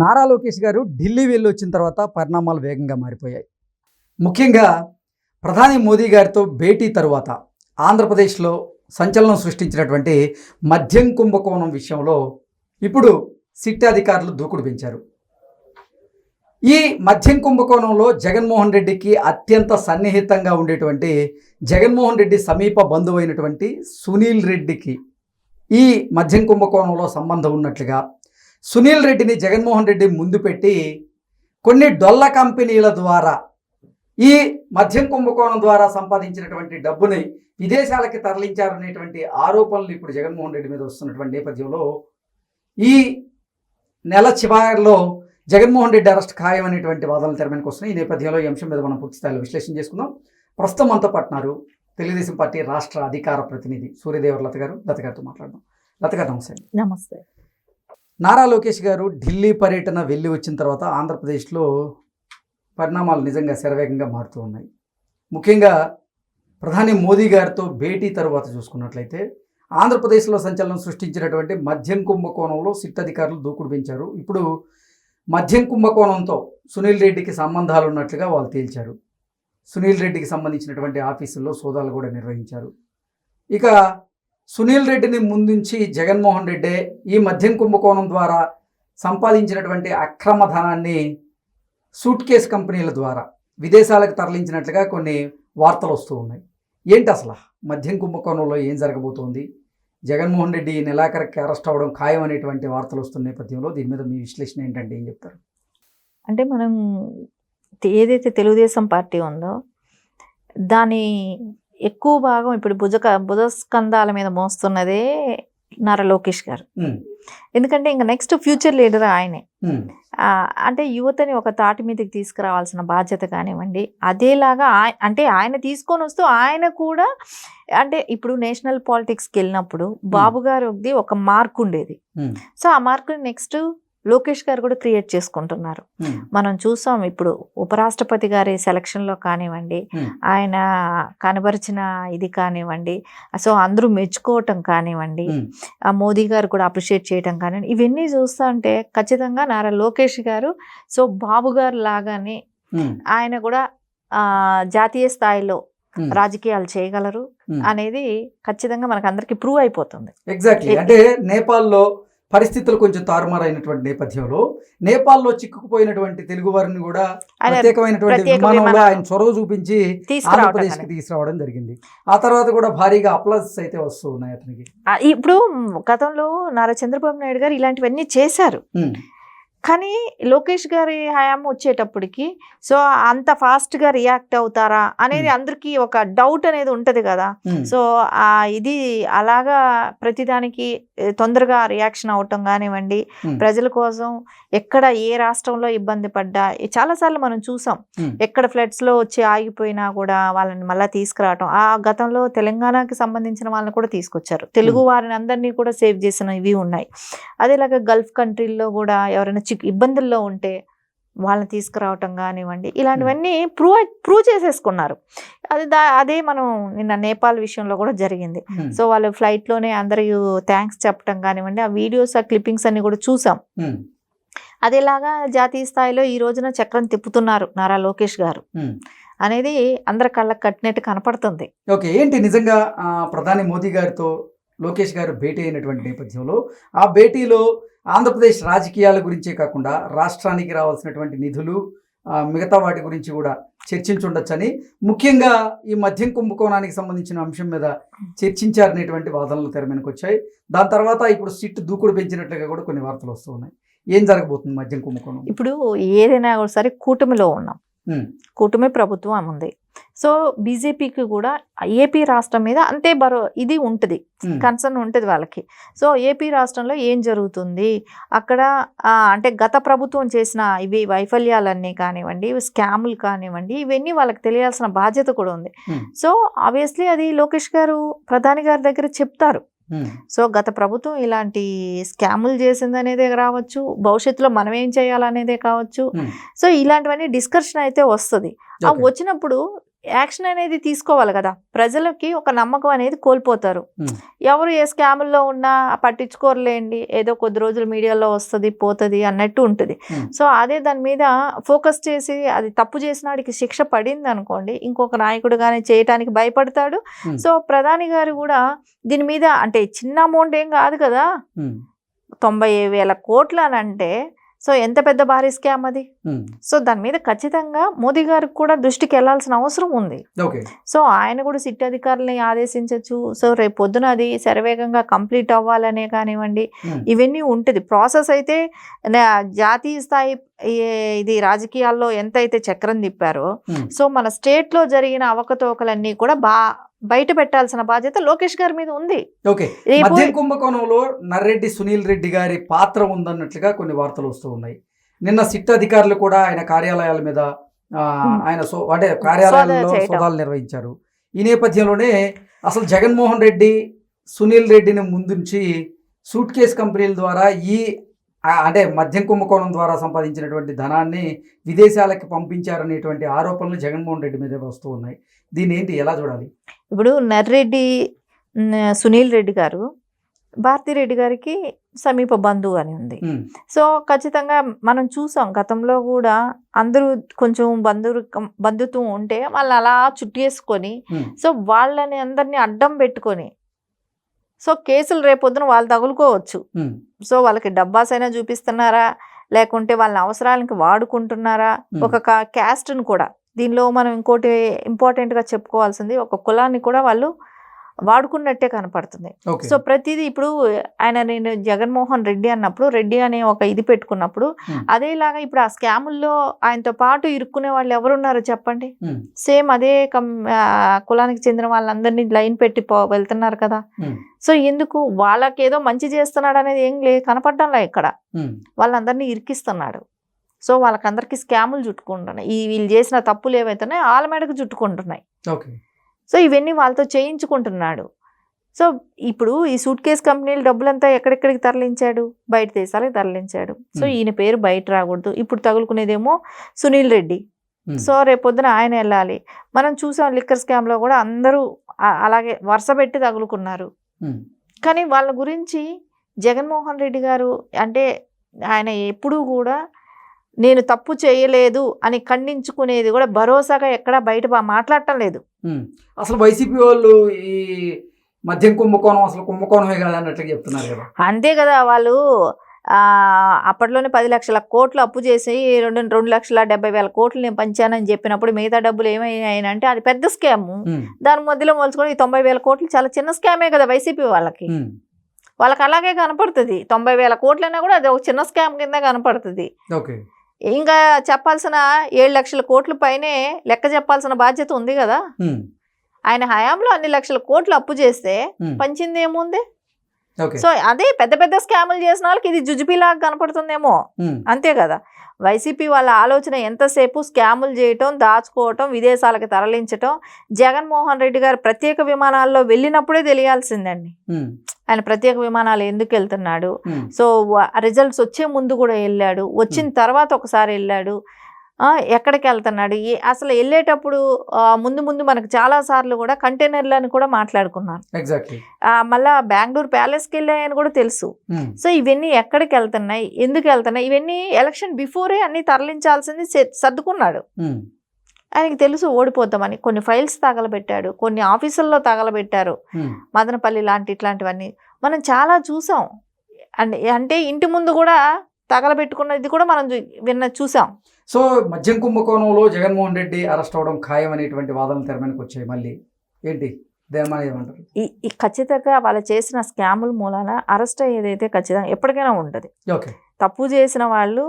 నారా లోకేష్ గారు ఢిల్లీ వెళ్ళి వచ్చిన తర్వాత పరిణామాలు వేగంగా మారిపోయాయి. ముఖ్యంగా ప్రధాని మోదీ గారితో భేటీ తరువాత ఆంధ్రప్రదేశ్లో సంచలనం సృష్టించినటువంటి మద్యం కుంభకోణం విషయంలో ఇప్పుడు సిట్ అధికారులు దూకుడు పెంచారు. ఈ మద్యం కుంభకోణంలో జగన్మోహన్ రెడ్డికి అత్యంత సన్నిహితంగా ఉండేటువంటి జగన్మోహన్ రెడ్డి సమీప బంధువు అయినటువంటి సునీల్ రెడ్డికి ఈ మద్యం కుంభకోణంలో సంబంధం ఉన్నట్లుగా సునీల్ రెడ్డిని జగన్మోహన్ రెడ్డి ముందు పెట్టి కొన్ని డొల్ల కంపెనీల ద్వారా ఈ మద్యం కుంభకోణం ద్వారా సంపాదించినటువంటి డబ్బుని విదేశాలకి తరలించారనేటువంటి ఆరోపణలు ఇప్పుడు జగన్మోహన్ రెడ్డి మీద వస్తున్నటువంటి నేపథ్యంలో ఈ నెల చివరిలో జగన్మోహన్ రెడ్డి అరెస్ట్ ఖాయం అనేటువంటి వాదనలు తెరమీదకి వస్తున్నాయి. ఈ నేపథ్యంలో ఈ అంశం మీద మనం పూర్తి స్థాయిలో విశ్లేషణ చేసుకుందాం. ప్రస్తుతం మనతో పాటున్నారు తెలుగుదేశం పార్టీ రాష్ట్ర అధికార ప్రతినిధి సూర్యదేవర లత గారు. లత గారితో మాట్లాడదాం. లత గారు నమస్తే. నమస్తే. నారా లోకేష్ గారు ఢిల్లీ పర్యటన వెళ్ళి వచ్చిన తర్వాత ఆంధ్రప్రదేశ్లో పరిణామాలు నిజంగా శరవేగంగా మారుతూ ఉన్నాయి. ముఖ్యంగా ప్రధాని మోదీ గారితో భేటీ తర్వాత చూసుకున్నట్లయితే ఆంధ్రప్రదేశ్లో సంచలనం సృష్టించినటువంటి మద్యం కుంభకోణంలో సిట్ అధికారులు దూకుడు పెంచారు. ఇప్పుడు మద్యం కుంభకోణంతో సునీల్ రెడ్డికి సంబంధాలు ఉన్నట్లుగా వాళ్ళు తేల్చారు. సునీల్ రెడ్డికి సంబంధించినటువంటి ఆఫీసుల్లో సోదాలు కూడా నిర్వహించారు. ఇక సునీల్ రెడ్డిని ముందుంచి జగన్మోహన్ రెడ్డి ఈ మద్యం కుంభకోణం ద్వారా సంపాదించినటువంటి అక్రమ ధనాన్ని సూట్ కేస్ కంపెనీల ద్వారా విదేశాలకు తరలించినట్లుగా కొన్ని వార్తలు వస్తూ ఉన్నాయి. ఏంటి అసలు మద్యం కుంభకోణంలో ఏం జరగబోతోంది? జగన్మోహన్ రెడ్డి నెలాఖరికి అరెస్ట్ అవ్వడం ఖాయం అనేటువంటి వార్తలు వస్తున్న నేపథ్యంలో దీని మీద మీ విశ్లేషణ ఏంటంటే ఏం చెప్తారు? అంటే మనం ఏదైతే తెలుగుదేశం పార్టీ ఉందో దాని ఎక్కువ భాగం ఇప్పుడు భుజస్కంధాల మీద మోస్తున్నదే నారా లోకేష్ గారు. ఎందుకంటే ఇంకా నెక్స్ట్ ఫ్యూచర్ లీడర్ ఆయనే. అంటే యువతని ఒక తాటి మీదకి తీసుకురావాల్సిన బాధ్యత కానివ్వండి, అదేలాగా అంటే ఆయన తీసుకొని వస్తూ ఆయన కూడా అంటే ఇప్పుడు నేషనల్ పాలిటిక్స్కి వెళ్ళినప్పుడు బాబు గారిది ఒక మార్క్ ఉండేది. సో ఆ మార్కుని నెక్స్ట్ లోకేష్ గారు కూడా క్రియేట్ చేసుకుంటున్నారు. మనం చూసాం ఇప్పుడు ఉపరాష్ట్రపతి గారి సెలక్షన్లో కానివ్వండి, ఆయన కనబరిచిన ఇది కానివ్వండి, సో అందరూ మెచ్చుకోవటం కానివ్వండి, ఆ మోదీ గారు కూడా అప్రిషియేట్ చేయటం కానివ్వండి, ఇవన్నీ చూస్తా ఉంటే ఖచ్చితంగా నారా లోకేష్ గారు సో బాబు గారు లాగానే ఆయన కూడా జాతీయ స్థాయిలో రాజకీయాలు చేయగలరు అనేది ఖచ్చితంగా మనకు అందరికి ప్రూవ్ అయిపోతుంది. ఎగ్జాక్ట్లీ. అంటే నేపాల్లో పరిస్థితులు కొంచెం తారుమారైనటువంటి నేపథ్యంలో నేపాల్లో చిక్కుకుపోయినటువంటి తెలుగు వారిని కూడా ప్రత్యేకమైనటువంటి విమానంలో ఆయన చొరవ చూపించి ఆంధ్రప్రదేశ్కి తీసుకురావడం జరిగింది. ఆ తర్వాత కూడా భారీగా అప్లాస్ అయితే వస్తూ ఉన్నాయి అతనికి. ఇప్పుడు గతంలో నారా చంద్రబాబు నాయుడు గారు ఇలాంటివన్నీ చేశారు. కానీ లోకేష్ గారి హయాం వచ్చేటప్పటికి సో అంత ఫాస్ట్గా రియాక్ట్ అవుతారా అనేది అందరికీ ఒక డౌట్ అనేది ఉంటుంది కదా. సో ఇది అలాగా ప్రతిదానికి తొందరగా రియాక్షన్ అవటం కానివ్వండి, ప్రజల కోసం ఎక్కడ ఏ రాష్ట్రంలో ఇబ్బంది పడ్డా చాలాసార్లు మనం చూసాం. ఎక్కడ ఫ్లడ్స్లో వచ్చి ఆగిపోయినా కూడా వాళ్ళని మళ్ళీ తీసుకురావటం. ఆ గతంలో తెలంగాణకి సంబంధించిన వాళ్ళని కూడా తీసుకొచ్చారు. తెలుగు వారిని అందరినీ కూడా సేవ్ చేసిన ఇవి ఉన్నాయి. అదేలాగా గల్ఫ్ కంట్రీల్లో కూడా ఎవరైనా ఇబ్బందుల్లో ఉంటే వాళ్ళని తీసుకురావటం కానివ్వండి, ఇలాంటివన్నీ ప్రూవ్ చేసేసుకున్నారు. అదే మనం నిన్న నేపాల్ విషయంలో కూడా జరిగింది. సో వాళ్ళు ఫ్లైట్లోనే అందరూ థ్యాంక్స్ చెప్పటం కానివ్వండి, ఆ వీడియోస్ ఆ క్లిప్పింగ్స్ అన్ని కూడా చూసాం. అదేలాగా జాతీయ స్థాయిలో ఈ రోజున చక్రం తిప్పుతున్నారు నారా లోకేష్ గారు అనేది అందరి కళ్ళకు కట్టినట్టు కనపడుతుంది. ఓకే, ఏంటి నిజంగా ప్రధాని మోదీ గారితో లోకేష్ గారు భేటీ అయినటువంటి నేపథ్యంలో ఆ భేటీలో ఆంధ్రప్రదేశ్ రాజకీయాల గురించే కాకుండా రాష్ట్రానికి రావాల్సినటువంటి నిధులు మిగతా వాటి గురించి కూడా చర్చించుండొచ్చని, ముఖ్యంగా ఈ మద్యం కుంభకోణానికి సంబంధించిన అంశం మీద చర్చించారనేటువంటి వాదనలు తెర మీదకి వచ్చాయి. దాని తర్వాత ఇప్పుడు సిట్ దూకుడు పెంచినట్లుగా కూడా కొన్ని వార్తలు వస్తూ ఉన్నాయి. ఏం జరగబోతుంది మద్యం కుంభకోణం? ఇప్పుడు ఏదైనా ఒకసారి కూటమిలో ఉన్నాం, కూటమి ప్రభుత్వం ఉంది. సో బీజేపీకి కూడా ఏపీ రాష్ట్రం మీద అంతే ఇది ఉంటుంది, కన్సర్న్ ఉంటుంది వాళ్ళకి. సో ఏపీ రాష్ట్రంలో ఏం జరుగుతుంది అక్కడ అంటే గత ప్రభుత్వం చేసిన ఇవి వైఫల్యాలన్నీ కానివ్వండి, స్కాములు కానివ్వండి, ఇవన్నీ వాళ్ళకి తెలియాల్సిన బాధ్యత కూడా ఉంది. సో ఆబ్వియస్లీ అది లోకేష్ గారు ప్రధాని గారి దగ్గర చెప్తారు. సో గత ప్రభుత్వం ఇలాంటి స్కాములు చేసింది అనేదే రావచ్చు, భవిష్యత్తులో మనం ఏం చేయాలనేదే కావచ్చు. సో ఇలాంటివన్నీ డిస్కషన్ అయితే వస్తుంది. వచ్చినప్పుడు యాక్షన్ అనేది తీసుకోవాలి కదా, ప్రజలకి ఒక నమ్మకం అనేది కోల్పోతారు. ఎవరు ఏ స్కాముల్లో ఉన్నా పట్టించుకోరలేండి, ఏదో కొద్ది రోజులు మీడియాలో వస్తుంది పోతుంది అన్నట్టు ఉంటుంది. సో అదే దాని మీద ఫోకస్ చేసి అది తప్పు చేసిన వాడికి శిక్ష పడింది అనుకోండి, ఇంకొక నాయకుడు కానీ చేయటానికి భయపడతాడు. సో ప్రధాని గారు కూడా దీని మీద, అంటే చిన్న అమౌంట్ ఏం కాదు కదా, 90,000 కోట్లు అని అంటే సో ఎంత పెద్ద భారీ స్కామ్ అది. సో దాని మీద ఖచ్చితంగా మోదీ గారికి కూడా దృష్టికి వెళ్లాల్సిన అవసరం ఉంది. సో ఆయన కూడా సిట్ అధికారులని ఆదేశించవచ్చు. సో రేపు పొద్దున అది శరవేగంగా కంప్లీట్ అవ్వాలనే కానివ్వండి, ఇవన్నీ ఉంటుంది ప్రాసెస్. అయితే జాతీయ స్థాయి ఇది రాజకీయాల్లో ఎంత అయితే చక్రం తిప్పారో, సో మన స్టేట్ లో జరిగిన అవకతవకలన్నీ కూడా బయట పెట్టాల్సిన బాధ్యత లోకేష్ గారి మీద ఉంది. మద్యం కుంభకోణంలో నర్రెడ్డి సునీల్ రెడ్డి గారి పాత్ర ఉందన్నట్లుగా కొన్ని వార్తలు వస్తూ ఉన్నాయి. నిన్న సిట్ అధికారులు కూడా ఆయన కార్యాలయాల మీద ఆయన అంటే కార్యాలయాల్లో సోదాలు నిర్వహించారు. ఈ నేపథ్యంలోనే అసలు జగన్మోహన్ రెడ్డి సునీల్ రెడ్డిని ముందుంచి సూట్ కేస్ కంపెనీల ద్వారా అంటే మద్యం కుంభకోణం ద్వారా సంపాదించినటువంటి ధనాన్ని విదేశాలకు పంపించారనేటువంటి ఆరోపణలు జగన్మోహన్ రెడ్డి మీద వస్తూ ఉన్నాయి. దీన్ని ఏంటి, ఎలా చూడాలి? ఇప్పుడు నర్రెడ్డి సునీల్ రెడ్డి గారు భారతిరెడ్డి గారికి సమీప బంధువు అని ఉంది. సో ఖచ్చితంగా మనం చూసాం గతంలో కూడా అందరూ కొంచెం బంధుత్వం ఉంటే వాళ్ళు అలా చుట్టేసుకొని సో వాళ్ళని అందరినీ అడ్డం పెట్టుకొని సో కేసులు రేపొద్దున వాళ్ళు తగులుకోవచ్చు. సో వాళ్ళకి డబ్బాస్ అయినా చూపిస్తున్నారా, లేకుంటే వాళ్ళ అవసరాలకి వాడుకుంటున్నారా, ఒక క్యాస్ట్ని కూడా దీనిలో మనం ఇంకోటి ఇంపార్టెంట్గా చెప్పుకోవాల్సింది, ఒక కులాన్ని కూడా వాళ్ళు వాడుకున్నట్టే కనపడుతుంది. సో ప్రతిదీ ఇప్పుడు నేను జగన్మోహన్ రెడ్డి అన్నప్పుడు రెడ్డి అనే ఒక ఇది పెట్టుకున్నప్పుడు అదేలాగా ఇప్పుడు ఆ స్కాముల్లో ఆయనతో పాటు ఇరుక్కునే వాళ్ళు ఎవరున్నారు చెప్పండి? సేమ్ అదే కులానికి చెందిన వాళ్ళందరినీ లైన్ పెట్టి వెళ్తున్నారు కదా. సో ఎందుకు వాళ్ళకేదో మంచి చేస్తున్నాడు అనేది ఏం కనపడడంలా ఇక్కడ, వాళ్ళందరినీ ఇరికిస్తున్నాడు. సో వాళ్ళకందరికీ స్కాములు చుట్టుకుంటున్నాయి. వీళ్ళు చేసిన తప్పులు ఏవైతున్నాయి వాళ్ళ మేడకు చుట్టుకుంటున్నాయి. సో ఇవన్నీ వాళ్ళతో చేయించుకుంటున్నాడు. సో ఇప్పుడు ఈ సూట్ కేస్ కంపెనీలు డబ్బులంతా ఎక్కడెక్కడికి తరలించాడు? బయట దేశాలకు తరలించాడు. సో ఈయన పేరు బయట రాకూడదు. ఇప్పుడు తగులుకునేదేమో సునీల్ రెడ్డి. సో రేపొద్దున ఆయన వెళ్ళాలి. మనం చూసాం లిక్కర్ స్కామ్లో కూడా అందరూ అలాగే వరుస పెట్టి తగులుకున్నారు. కానీ వాళ్ళ గురించి జగన్మోహన్ రెడ్డి గారు అంటే ఆయన ఎప్పుడూ కూడా నేను తప్పు చేయలేదు అని ఖండించుకునేది కూడా భరోసాగా ఎక్కడా బయట మాట్లాడటం లేదు. అసలు వైసీపీ వాళ్ళు ఈ మద్యం కుంభకోణం అసలు కుంభకోణమే కదా అన్నట్లు చెప్తున్నారు కదా. అంతే కదా, వాళ్ళు అప్పట్లోనే 10 లక్షల కోట్లు అప్పు చేసి 2,70,000 కోట్లు నేను పంచానని చెప్పినప్పుడు మిగతా డబ్బులు ఏమైనాయంటే అది పెద్ద స్కామ్. దాని మధ్యలో మలుచుకొని 90,000 కోట్లు చాలా చిన్న స్కామే కదా వైసీపీ వాళ్ళకి. వాళ్ళకి అలాగే కనపడుతుంది. 90,000 కోట్లైనా కూడా అది ఒక చిన్న స్కామ్ కింద కనపడుతుంది. ఇంకా చెప్పాల్సిన 7 లక్షల కోట్ల పైనే లెక్క చెప్పాల్సిన బాధ్యత ఉంది కదా. ఆయన హయాంలో అన్ని లక్షల కోట్లు అప్పు చేస్తే పంచింది ఏముంది? సో అదే పెద్ద పెద్ద స్కాములు చేసిన వాళ్ళకి ఇది జుజుబిలాగా కనపడుతుందేమో, అంతే కదా. వైసీపీ వాళ్ళ ఆలోచన ఎంతసేపు స్కాములు చేయటం, దాచుకోవటం, విదేశాలకు తరలించటం. జగన్మోహన్ రెడ్డి గారు ప్రత్యేక విమానాల్లో వెళ్ళినప్పుడే తెలియాల్సిందండి ఆయన ప్రత్యేక విమానాలు ఎందుకు వెళ్తున్నాడు. సో రిజల్ట్స్ వచ్చే ముందు కూడా వెళ్ళాడు, వచ్చిన తర్వాత ఒకసారి వెళ్ళాడు, ఎక్కడికి వెళ్తున్నాడు, అసలు వెళ్ళేటప్పుడు ముందు మనకు చాలా సార్లు కూడా కంటైనర్లని కూడా మాట్లాడుకున్నాను. మళ్ళా బెంగళూరు ప్యాలెస్కి వెళ్ళాయని కూడా తెలుసు. సో ఇవన్నీ ఎక్కడికి వెళ్తున్నాయి, ఎందుకు వెళ్తున్నాయి, ఇవన్నీ ఎలక్షన్ బిఫోరే అన్ని తరలించాల్సింది సర్దుకున్నాడు. ఆయనకి తెలుసు ఓడిపోతామని. కొన్ని ఫైల్స్ తగలబెట్టాడు, కొన్ని ఆఫీసుల్లో తగలబెట్టారు, మదనపల్లి ఇట్లాంటివన్నీ మనం చాలా చూసాం. అంటే ఇంటి ముందు కూడా తగలబెట్టుకున్నది కూడా మనం చూసాం. సో మద్యం కుంభకోణంలో జగన్మోహన్ రెడ్డి అరెస్ట్ అవడం ఖాయం అనేటువంటి వాదనలు తెర మీదకి వచ్చాయి. మళ్ళీ ఏంటి ఏమంటారు? ఈ ఖచ్చితంగా వాళ్ళు చేసిన స్కాముల మూలాన అరెస్ట్ అయ్యేదైతే ఖచ్చితంగా ఎప్పటికైనా ఉంటుంది. తప్పు చేసిన వాళ్ళు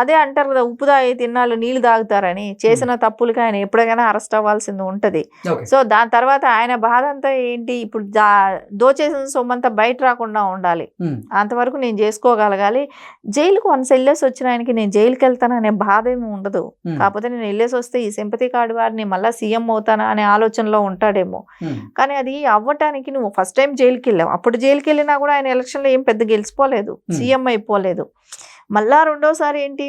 అదే అంటారు కదా, ఉప్పు తాగి తిన్నాళ్ళు నీళ్లు తాగుతారని. చేసిన తప్పులకి ఆయన ఎప్పటికైనా అరెస్ట్ అవ్వాల్సింది ఉంటుంది. సో దాని తర్వాత ఆయన బాధ అంతా ఏంటి, ఇప్పుడు దోచేసిన సొమ్మంతా బయట రాకుండా ఉండాలి, అంతవరకు నేను చేసుకోగలగాలి. జైలుకు వన్స్ వెళ్ళేసి వచ్చిన ఆయనకి నేను జైలుకి వెళ్తాననే బాధ ఏమి ఉండదు. కాకపోతే నేను వెళ్ళేసి వస్తే ఈ సింపతి కార్డు వారిని మళ్ళీ సీఎం అవుతానా అనే ఆలోచనలో ఉంటాడేమో. కానీ అది అవ్వటానికి నువ్వు ఫస్ట్ టైం జైలుకి వెళ్ళావు. అప్పుడు జైలుకి వెళ్ళినా కూడా ఆయన ఎలక్షన్లో ఏం పెద్ద గెలిచిపోలేదు, సీఎం అయిపోలేదు. మళ్ళా రెండోసారి ఏంటి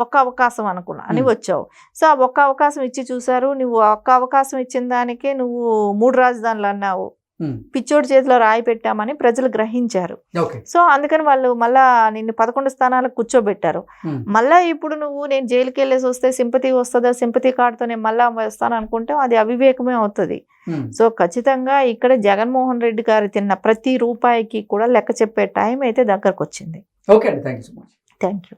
ఒక అవకాశం అని వచ్చావు. సో ఆ ఒక్క అవకాశం ఇచ్చి చూసారు. నువ్వు ఒక్క అవకాశం ఇచ్చిన దానికే నువ్వు 3 రాజధానులు అన్నావు, పిచ్చోడి చేతిలో రాయి పెట్టామని ప్రజలు గ్రహించారు. సో అందుకని వాళ్ళు మళ్ళా నిన్ను 11 స్థానాలకు కూర్చోబెట్టారు. మళ్ళా ఇప్పుడు నువ్వు నేను జైలుకి వెళ్ళేసి వస్తే సింపతి వస్తుందా, సింపతి కార్డుతో నేను మళ్ళా వస్తాను అనుకుంటే అది అవివేకమే అవుతుంది. సో ఖచ్చితంగా ఇక్కడ జగన్మోహన్ రెడ్డి గారు తిన్న ప్రతి రూపాయికి కూడా లెక్క చెప్పే టైం అయితే దగ్గరకు వచ్చింది. ఓకే అండి, thank you so much. Thank you.